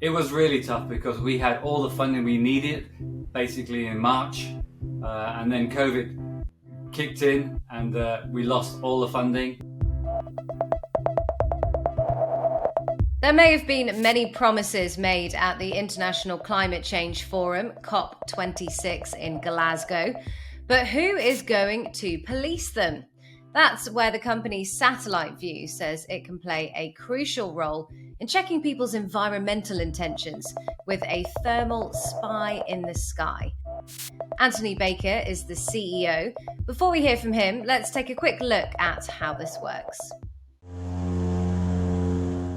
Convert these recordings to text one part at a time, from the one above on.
It was really tough because we had all the funding we needed basically in March, and then COVID kicked in and we lost all the funding. There may have been many promises made at the International Climate Change Forum, COP26 in Glasgow, but who is going to police them? That's where the company Satellite View says it can play a crucial role in checking people's environmental intentions with a thermal spy in the sky. Anthony Baker is the CEO. Before we hear from him, let's take a quick look at how this works.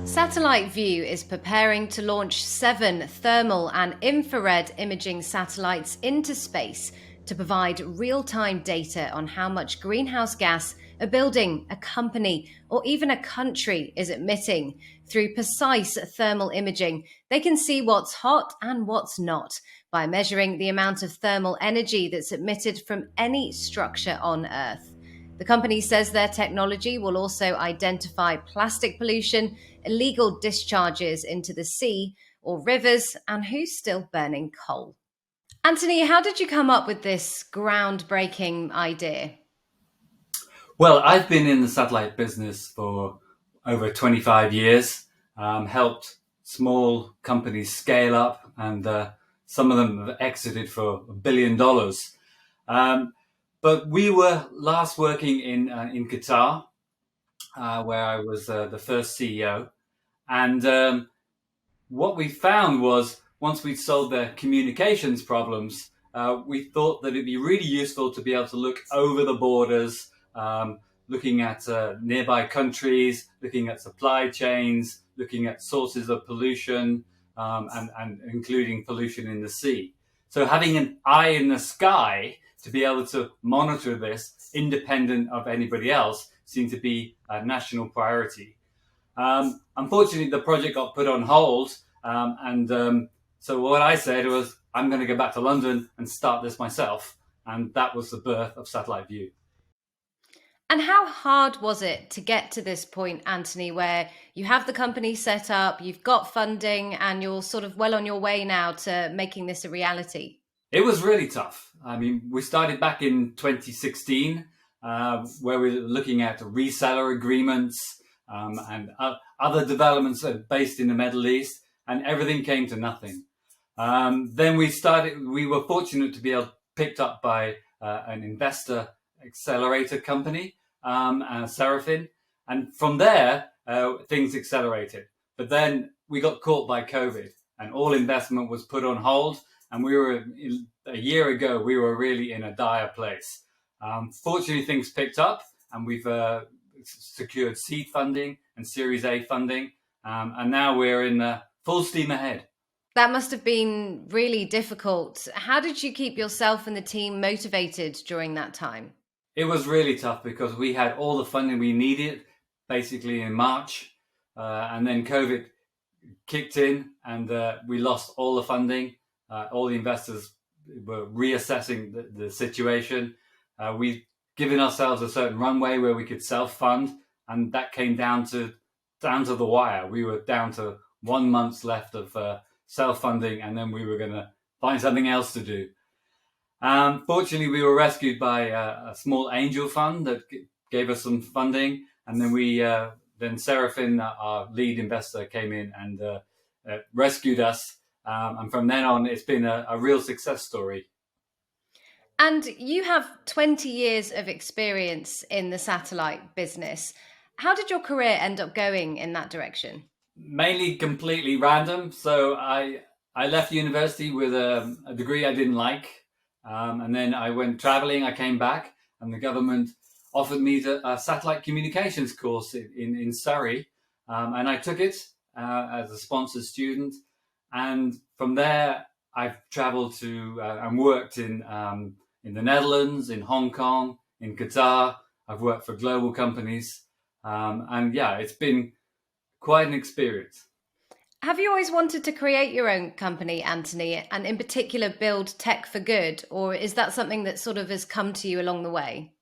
Satellite View is preparing to launch 7 thermal and infrared imaging satellites into space to provide real-time data on how much greenhouse gas a building, a company, or even a country is emitting. Through precise thermal imaging, they can see what's hot and what's not by measuring the amount of thermal energy that's emitted from any structure on Earth. The company says their technology will also identify plastic pollution, illegal discharges into the sea or rivers, and who's still burning coal. Anthony, how did you come up with this groundbreaking idea? Well, I've been in the satellite business for over 25 years, helped small companies scale up, and some of them have exited for $1 billion. But we were last working in Qatar, where I was the first CEO. And what we found was once we'd solved their communications problems, we thought that it'd be really useful to be able to look over the borders, looking at nearby countries, looking at supply chains, looking at sources of pollution, and including pollution in the sea. So having an eye in the sky to be able to monitor this independent of anybody else seemed to be a national priority. Unfortunately, the project got put on hold, so what I said was, I'm going to go back to London and start this myself, and that was the birth of Satellite View. And how hard was it to get to this point, Anthony, where you have the company set up, you've got funding, and you're sort of well on your way now to making this a reality? It was really tough. I mean, we started back in 2016, where we were looking at reseller agreements and other developments based in the Middle East, and everything came to nothing. Then we were fortunate to be picked up by an investor accelerator company, Seraphin. And from there, things accelerated. But then we got caught by COVID and all investment was put on hold. And a year ago, we were really in a dire place. Fortunately, things picked up and we've secured seed funding and Series A funding. And now we're in full steam ahead. That must have been really difficult. How did you keep yourself and the team motivated during that time? It was really tough because we had all the funding we needed basically in March. And then COVID kicked in and we lost all the funding. All the investors were reassessing the situation. We've given ourselves a certain runway where we could self-fund, and that came down to the wire. We were down to 1 month left of self-funding, and then we were going to find something else to do. Fortunately, we were rescued by a small angel fund that gave us some funding, and then then Seraphin, our lead investor, came in and rescued us. And from then on, it's been a real success story. And you have 20 years of experience in the satellite business. How did your career end up going in that direction? Mainly completely random. So I left university with a degree I didn't like. And then I went traveling. I came back and the government offered me a satellite communications course in Surrey. And I took it as a sponsored student. And from there, I've traveled to and worked in the Netherlands, in Hong Kong, in Qatar. I've worked for global companies. And yeah, it's been quite an experience. Have you always wanted to create your own company, Anthony, and in particular build tech for good? Or is that something that sort of has come to you along the way?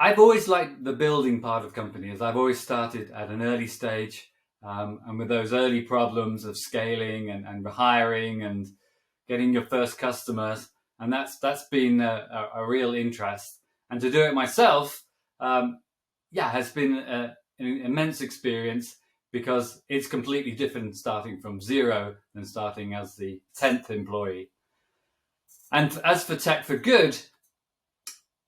I've always liked the building part of companies. I've always started at an early stage and with those early problems of scaling and hiring and getting your first customers, and that's been a real interest. And to do it myself, has been an immense experience, because it's completely different starting from zero than starting as the 10th employee. And as for Tech for Good,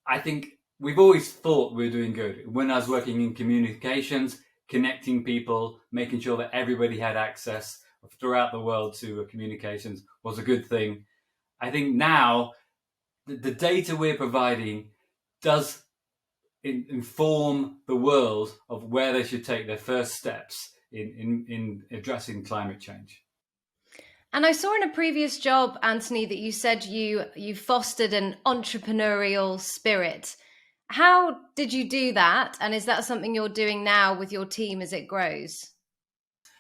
I think we've always thought we're doing good. When I was working in communications, connecting people, making sure that everybody had access throughout the world to communications was a good thing. I think now the data we're providing does inform the world of where they should take their first steps in addressing climate change. And I saw in a previous job, Anthony, that you said you fostered an entrepreneurial spirit. How did you do that? And is that something you're doing now with your team as it grows?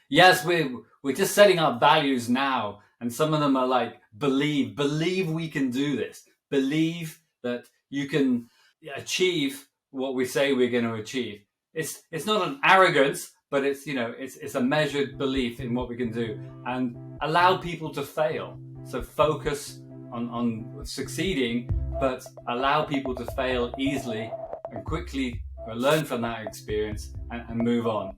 Yes, we're just setting up values now, and some of them are like believe we can do this, believe that you can achieve what we say we're going to achieve. It's not an arrogance, but it's a measured belief in what we can do, and allow people to fail. So focus on succeeding, but allow people to fail easily and quickly learn from that experience and move on.